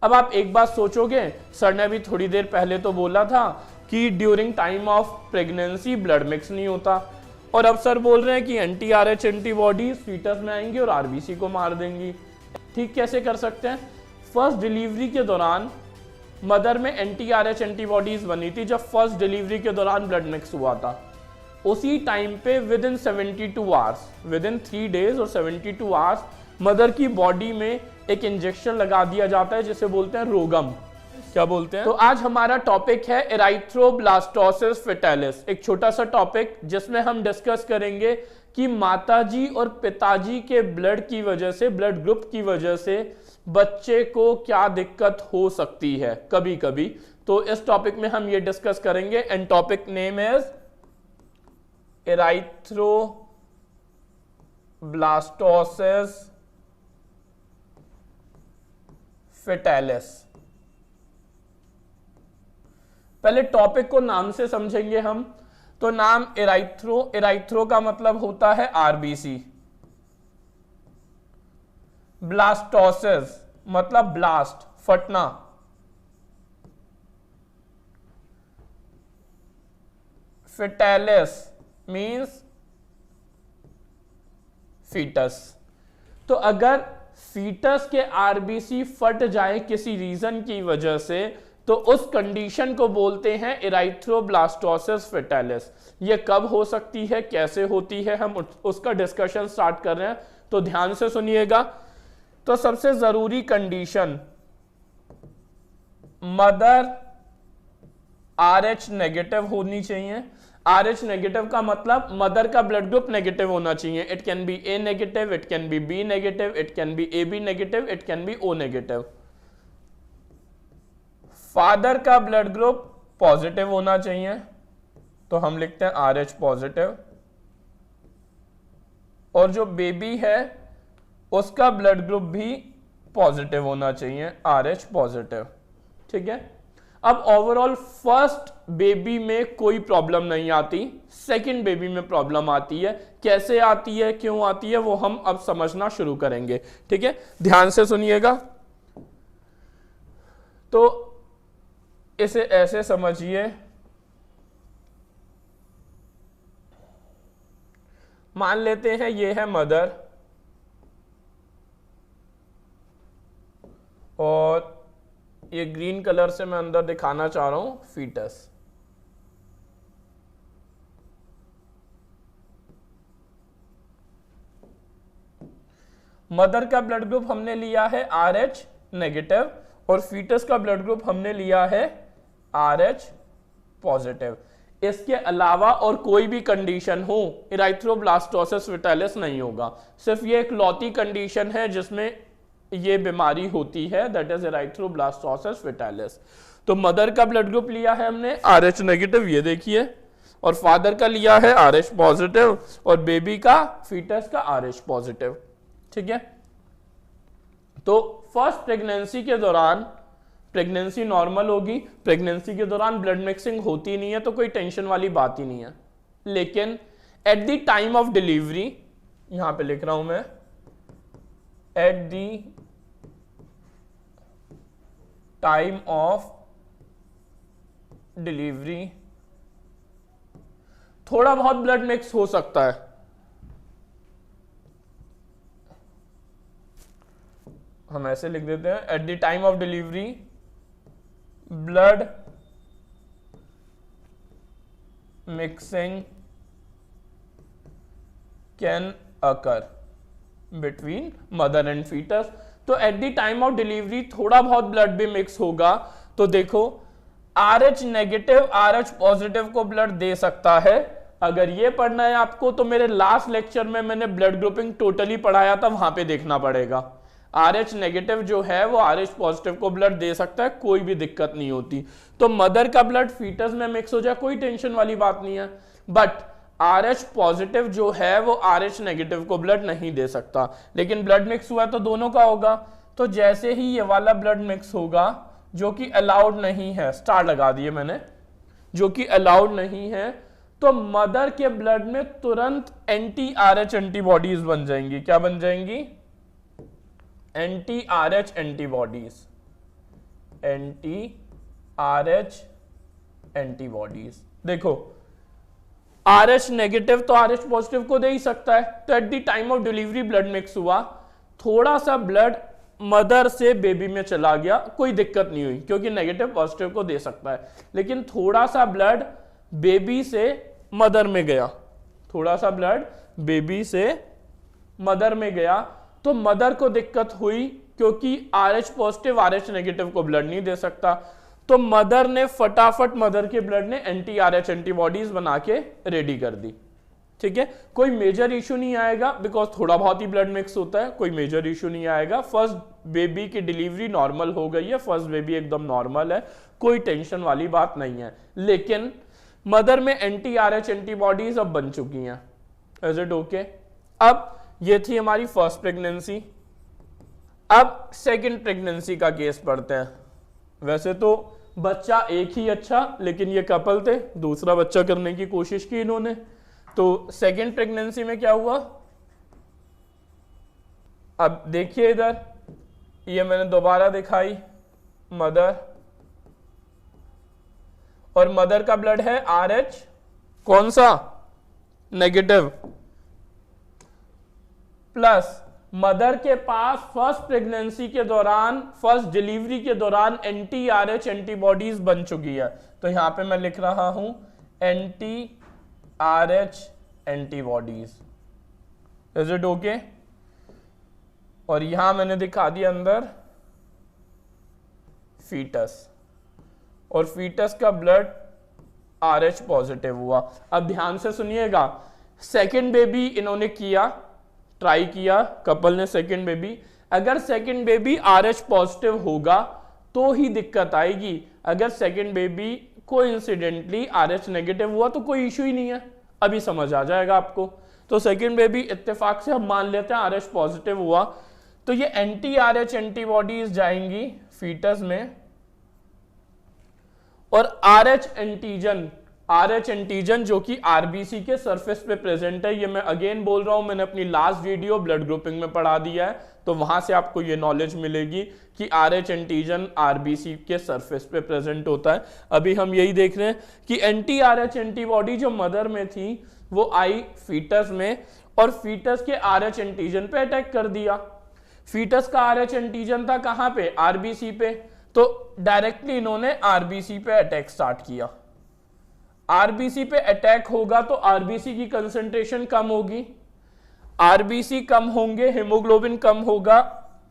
अब आप एक बात सोचोगे, सर ने अभी थोड़ी देर पहले तो बोला था कि during time of pregnancy blood mix नहीं होता, और अब सर बोल रहे हैं कि एंटी-आरएच एंटीबॉडीज फीटस में आएंगी और आरबीसी को मार देंगी। ठीक कैसे कर सकते हैं? फर्स्ट डिलीवरी के दौरान मदर में एंटी-आरएच एंटीबॉडीज बनी थी जब फर्स्ट डिलीवरी के दौरान ब्लड मिक्स हुआ था। उसी टाइम पे with in 72 hours, with in 3 days और 72 आवर्स मदर की बॉडी में एक इंजेक्शन लगा दिया जाता है जिसे बोलते हैं रोगम। क्या बोलते हैं? तो आज हमारा टॉपिक है एराइथ्रोब्लास्टोसिस फेटालिस, एक छोटा सा टॉपिक जिसमें हम डिस्कस करेंगे कि माताजी और पिताजी के ब्लड की वजह से, ब्लड ग्रुप की वजह से बच्चे को क्या दिक्कत हो सकती है कभी कभी। तो इस टॉपिक में हम ये डिस्कस करेंगे and topic name is erythroblastosis fetalis. पहले टॉपिक को नाम से समझेंगे हम। तो नाम एराइथ्रो, एराइथ्रो का मतलब होता है आरबीसी, ब्लास्टोसिस मतलब ब्लास्ट, फटना, फेटालिस मींस फीटस। तो अगर फीटस के आरबीसी फट जाए किसी रीजन की वजह से तो उस कंडीशन को बोलते हैं एराइथ्रोब्लास्टोसिस फेटालिस। ये कब हो सकती है, कैसे होती है, हम उसका डिस्कशन स्टार्ट कर रहे हैं, तो ध्यान से सुनिएगा। तो सबसे जरूरी कंडीशन, मदर RH नेगेटिव होनी चाहिए। RH नेगेटिव का मतलब मदर का ब्लड ग्रुप नेगेटिव होना चाहिए। It can be A negative, it can be B negative, it can be AB negative, it can be O negative. Father का blood group positive होना चाहिए, तो हम लिखते हैं RH पॉजिटिव, और जो बेबी है उसका ब्लड ग्रुप भी पॉजिटिव होना चाहिए, RH पॉजिटिव। ठीक है। अब ओवरऑल फर्स्ट बेबी में कोई प्रॉब्लम नहीं आती, सेकंड बेबी में प्रॉब्लम आती है। कैसे आती है, क्यों आती है, वो हम अब समझना शुरू करेंगे। ठीक है, ध्यान से सुनिएगा। तो इसे ऐसे समझिए, मान लेते हैं ये है मदर और ये ग्रीन कलर से मैं अंदर दिखाना चाह रहा हूं फीटस। मदर का ब्लड ग्रुप हमने लिया है RH नेगेटिव और फीटस का ब्लड ग्रुप हमने लिया है RH पॉजिटिव। इसके अलावा और कोई भी कंडीशन हो एराइथ्रोब्लास्टोसिस फेटालिस नहीं होगा। सिर्फ ये एक लौती कंडीशन है जिसमें ये बीमारी होती है, दैट इज एराइथ्रोब्लास्टोसिस फेटालिस। तो मदर का ब्लड ग्रुप लिया है हमने RH नेगेटिव, ये देखिए, और फादर का लिया है RH पॉजिटिव और बेबी का, फीटस का RH पॉजिटिव। ठीक है। तो फर्स्ट प्रेगनेंसी के दौरान प्रेगनेंसी नॉर्मल होगी, प्रेगनेंसी के दौरान ब्लड मिक्सिंग होती नहीं है, तो कोई टेंशन वाली बात ही नहीं है। लेकिन eight the time of delivery, यहां पे लिख रहा हूं मैं, eight the time of delivery थोड़ा बहुत ब्लड मिक्स हो सकता है। हम ऐसे लिख देते हैं, at the time of delivery blood mixing can occur between mother and fetus. तो at the time of delivery थोड़ा बहुत ब्लड भी मिक्स होगा। तो देखो, RH नेगेटिव RH पॉजिटिव को ब्लड दे सकता है। अगर ये पढ़ना है आपको तो मेरे लास्ट लेक्चर में मैंने ब्लड ग्रुपिंग टोटली पढ़ाया था, वहां पे देखना पड़ेगा। RH नेगेटिव जो है वो RH पॉजिटिव को ब्लड दे सकता है, कोई भी दिक्कत नहीं होती। तो मदर का ब्लड फीटस में मिक्स हो जाए, कोई टेंशन वाली बात नहीं है। बट RH पॉजिटिव जो है वो RH नेगेटिव को ब्लड नहीं दे सकता। लेकिन ब्लड मिक्स हुआ तो दोनों का होगा। तो जैसे ही ये वाला ब्लड मिक्स होगा जो कि अलाउड नहीं है, स्टार लगा दिए मैंने, जो कि अलाउड नहीं है, तो मदर के ब्लड में तुरंत एंटी-RH एंटीबॉडीज बन जाएंगी। क्या बन जाएंगी? एंटी-RH एंटीबॉडीज। Anti RH antibodies. देखो RH नेगेटिव तो RH पॉजिटिव को दे ही सकता है, तो at the time of delivery blood mix हुआ, थोड़ा सा ब्लड मदर से बेबी में चला गया, कोई दिक्कत नहीं हुई क्योंकि नेगेटिव पॉजिटिव को दे सकता है, लेकिन थोड़ा सा ब्लड बेबी से मदर में गया, थोड़ा सा ब्लड बेबी से मदर में गया, तो मदर को दिक्कत हुई क्योंकि RH पॉजिटिव RH नेगेटिव को ब्लड नहीं दे सकता, तो मदर ने फटाफट, मदर के ब्लड ने एंटी RH एंटीबॉडीज बना के रेडी कर दी। ठीक है, कोई मेजर इशू नहीं आएगा बिकॉज थोड़ा बहुत ही ब्लड मिक्स होता है, कोई मेजर इशू नहीं आएगा। फर्स्ट बेबी की डिलीवरी नॉर्मल हो गई है, फर्स्ट बेबी एकदम नॉर्मल है, कोई टेंशन वाली बात नहीं है, लेकिन मदर में एंटी RH एंटीबॉडीज अब बन चुकी हैं। Is it okay? अब ये थी हमारी फर्स्ट प्रेगनेंसी। अब सेकंड प्रेगनेंसी का केस पढ़ते हैं। वैसे तो बच्चा एक ही अच्छा, लेकिन ये कपल थे, दूसरा बच्चा करने की कोशिश की इन्होंने। तो सेकंड प्रेगनेंसी में क्या हुआ, अब देखिए इधर, ये मैंने दोबारा दिखाई मदर, और मदर का ब्लड है RH कौन सा, नेगेटिव, प्लस मदर के पास फर्स्ट प्रेगनेंसी के दौरान, फर्स्ट डिलीवरी के दौरान एंटी RH एंटीबॉडीज बन चुकी है। तो यहां पे मैं लिख रहा हूं anti RH antibodies. Is it okay? और यहां मैंने दिखा दिया अंदर फीटस, और फीटस का ब्लड RH पॉजिटिव हुआ। अब ध्यान से सुनिएगा, सेकेंड बेबी इन्होंने किया, ट्राई किया कपल ने सेकेंड बेबी, अगर सेकेंड बेबी RH पॉजिटिव होगा तो ही दिक्कत आएगी। अगर second baby coincidentally RH negative हुआ तो कोई इशू ही नहीं है, अभी समझ आ जाएगा आपको। तो सेकेंड बेबी इत्तेफाक से हम मान लेते हैं RH पॉजिटिव हुआ, तो ये एंटी RH एंटीबॉडीज जाएंगी फीटस में, और RH एंटीजन जो कि RBC के सरफेस पे प्रेजेंट है, ये मैं अगेन बोल रहा हूं, मैंने अपनी लास्ट वीडियो ब्लड ग्रुपिंग में पढ़ा दिया है, तो वहां से आपको ये नॉलेज मिलेगी कि RH एंटीजन RBC के सरफेस पे प्रेजेंट होता है। अभी हम यही देख रहे हैं कि एंटी RH एंटीबॉडी जो मदर में थी वो आई फीटस में, और फीटस के RH एंटीजन पे अटैक कर दिया। फीटस का RH एंटीजन था कहां पे, RBC पे, तो डायरेक्टली इन्होंने RBC पे अटैक स्टार्ट किया। RBC पे अटैक होगा तो RBC की कंसंट्रेशन कम होगी, RBC कम होंगे, हेमोग्लोबिन कम होगा,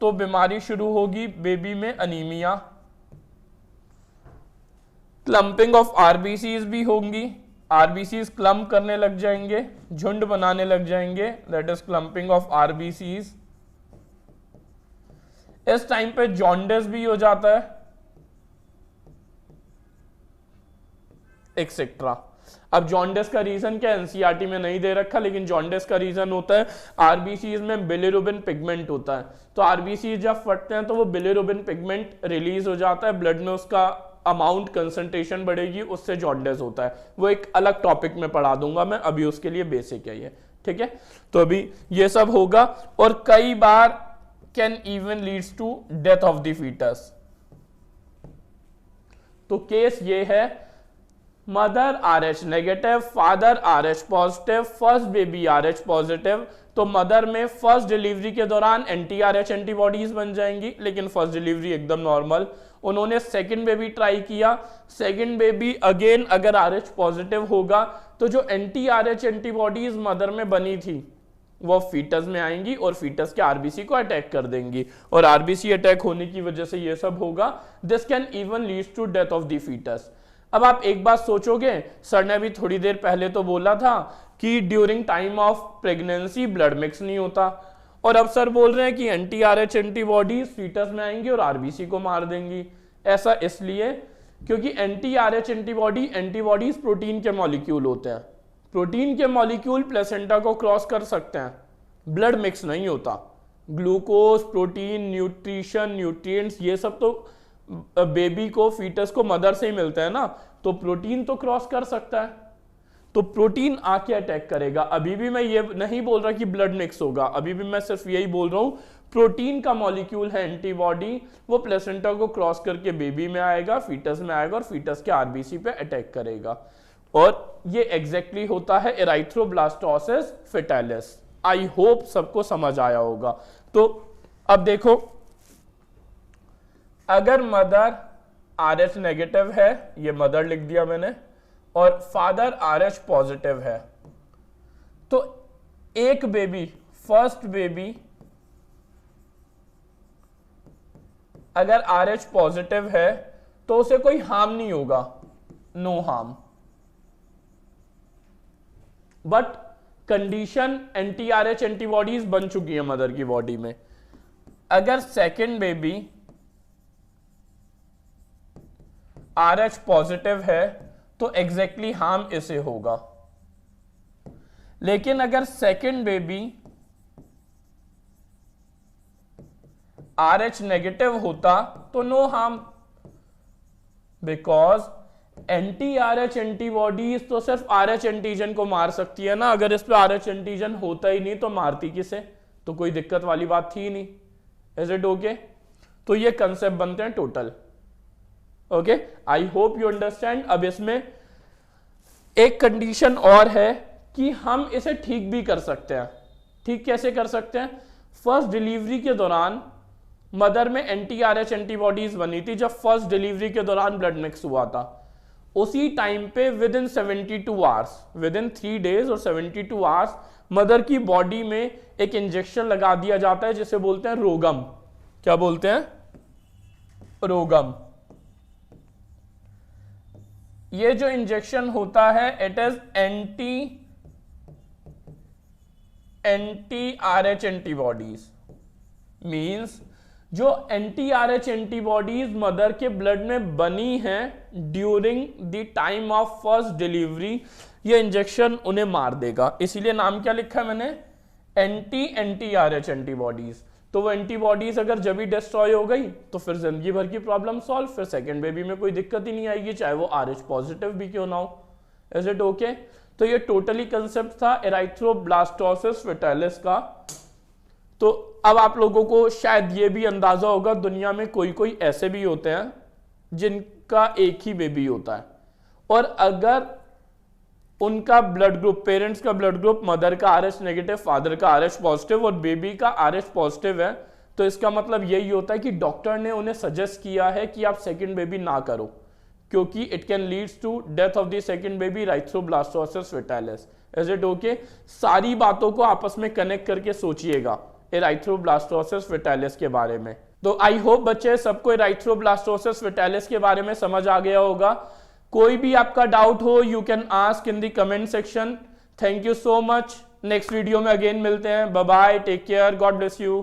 तो बीमारी शुरू होगी बेबी में, अनीमिया, क्लम्पिंग ऑफ RBCs भी होंगी, RBCs क्लम्प करने लग जाएंगे, झुंड बनाने लग जाएंगे, that is clumping of RBCs। इस टाइम पे जॉन्डिस भी हो जाता है, एक्सेट्रा। अब जॉन्डिस का रीजन क्या, एनसीईआरटी में नहीं दे रखा, लेकिन जॉन्डिस का रीजन होता है आरबीसीज में बिलिरुबिन पिगमेंट होता है, तो आरबीसी जब फटते हैं तो वो बिलिरुबिन पिगमेंट रिलीज हो जाता है, ब्लड में उसका अमाउंट कंसंट्रेशन बढ़ेगी, उससे जॉन्डिस होता है। वो एक अलग टॉपिक में पढ़ा दूंगा मैं, अभी उसके लिए बेसिक है ये, ठीक है। तो अभी ये सब होगा, और कई बार can even leads to death of the fetus. तो केस ये है, mother RH negative, father RH positive, first baby RH positive, तो मदर में फर्स्ट डिलीवरी के दौरान एंटी RH एंटीबॉडीज बन जाएंगी, लेकिन फर्स्ट डिलीवरी एकदम नॉर्मल। उन्होंने सेकंड बेबी ट्राई किया, सेकंड बेबी अगेन अगर RH पॉजिटिव होगा तो जो एंटी RH एंटीबॉडीज मदर में बनी थी वो फीटस में आएंगी और फीटस के आरबीसी को अटैक कर देंगी, और आरबीसी अटैक होने की वजह से ये सब होगा। This can even lead to death of the foetus. अब आप एक बात सोचोगे, सर ने अभी थोड़ी देर पहले तो बोला था कि during time of pregnancy blood mix नहीं होता, और अब सर बोल रहे हैं कि एंटी RH एंटीबॉडीज फीटस में आएंगी और आरबीसी को मार देंगी। ऐसा इसलिए क्योंकि एंटी RH एंटीबॉडीज प्रोटीन के मॉलिक्यूल होते हैं, प्रोटीन के मॉलिक्यूल प्लेसेंटा को क्रॉस कर सकते हैं, ब्लड मिक्स नहीं होता। ग्लूकोज, प्रोटीन, न्यूट्रिशन, न्यूट्रिएंट्स, ये सब तो बेबी को, फीटस को मदर से ही मिलता है ना, तो प्रोटीन तो क्रॉस कर सकता है, तो प्रोटीन आके अटैक करेगा। अभी भी मैं ये नहीं बोल रहा कि ब्लड मिक्स होगा, अभी भी मैं सिर्फ यही बोल रहा हूं प्रोटीन का मॉलिक्यूल है एंटीबॉडी, वो प्लेसेंटा को क्रॉस करके बेबी में आएगा, फीटस में आएगा और फीटस के आरबीसी पे अटैक करेगा। और ये एग्जैक्टली होता है एराइथ्रोब्लास्टोसिस फेटालिस। आई होप सबको समझ आया होगा। तो अब देखो, अगर मदर RH नेगेटिव है, ये मदर लिख दिया मैंने, और फादर RH पॉजिटिव है, तो एक बेबी, फर्स्ट बेबी अगर RH पॉजिटिव है तो उसे कोई हार्म नहीं होगा, no harm. But condition anti RH antibodies बन चुकी है मदर की बॉडी में। अगर सेकेंड बेबी RH पॉजिटिव है तो एग्जैक्टली हार्म इसे होगा। लेकिन अगर सेकेंड बेबी RH नेगेटिव होता तो नो हार्म, बिकॉज एंटी-RH एंटीबॉडीज तो सिर्फ RH एंटीजन को मार सकती है ना। अगर इस पे RH एंटीजन होता ही नहीं तो मारती किसे, तो कोई दिक्कत वाली बात थी नहीं। Is it okay? तो ये कंसेप्ट बनते हैं total. Okay, I hope you understand. अब इसमें एक कंडीशन और है कि हम इसे ठीक भी कर सकते हैं। ठीक कैसे कर सकते हैं? फर्स्ट डिलीवरी के दौरान मदर में एंटी-RH एंटीबॉडीज बनी थी। जब फर्स्ट डिलीवरी के दौरान ब्लड मिक्स हुआ था, उसी टाइम पे with in 72 hours, with in 3 days और 72 आवर्स मदर की बॉडी में एक इंजेक्शन लगा दिया जाता है जिसे बोलते हैं रोगम। क्या बोलते हैं? रोगम। ये जो इंजेक्शन होता है इट इज एंटी-RH एंटीबॉडीज। मींस जो एंटी-RH एंटीबॉडीज मदर के ब्लड में बनी हैं during the time of first delivery, ये इंजेक्शन उन्हें मार देगा। इसीलिए नाम क्या लिखा है मैंने? एंटी-RH एंटीबॉडीज। तो वो एंटीबॉडीज अगर जब भी डिस्ट्रॉय हो गई तो फिर जिंदगी भर की प्रॉब्लम सॉल्व, फिर सेकेंड बेबी में कोई दिक्कत ही नहीं आएगी, चाहे वो RH पॉजिटिव भी क्यों ना हो। Is it okay? तो ये टोटली कंसेप्ट था एराइथ्रोब्लास्टोसिस फेटालिस का। तो अब आप लोगों को शायद ये भी अंदाजा होगा, दुनिया में कोई कोई ऐसे भी होते हैं जिनका एक ही बेबी होता है, और अगर उनका ब्लड ग्रुप, पेरेंट्स का ब्लड ग्रुप मदर का RH नेगेटिव, फादर का RH पॉजिटिव और बेबी का RH पॉजिटिव है, तो इसका मतलब यही होता है कि डॉक्टर ने उन्हें सजेस्ट किया है कि आप सेकंड बेबी ना करो, क्योंकि it can leads to death of the second baby, erythroblastosis fetalis. Is it okay? सारी बातों को आपस में कनेक्ट करके सोचिएगा एराइथ्रोब्लास्टोसिस फेटालिस के बारे में। तो आई होप बच्चे सबको एराइथ्रोब्लास्टोसिस फेटालिस के बारे में समझ आ गया होगा। कोई भी आपका डाउट हो you can ask in the comment section. Thank you so much. Next video में अगेन मिलते हैं। Bye bye, take care, god bless you.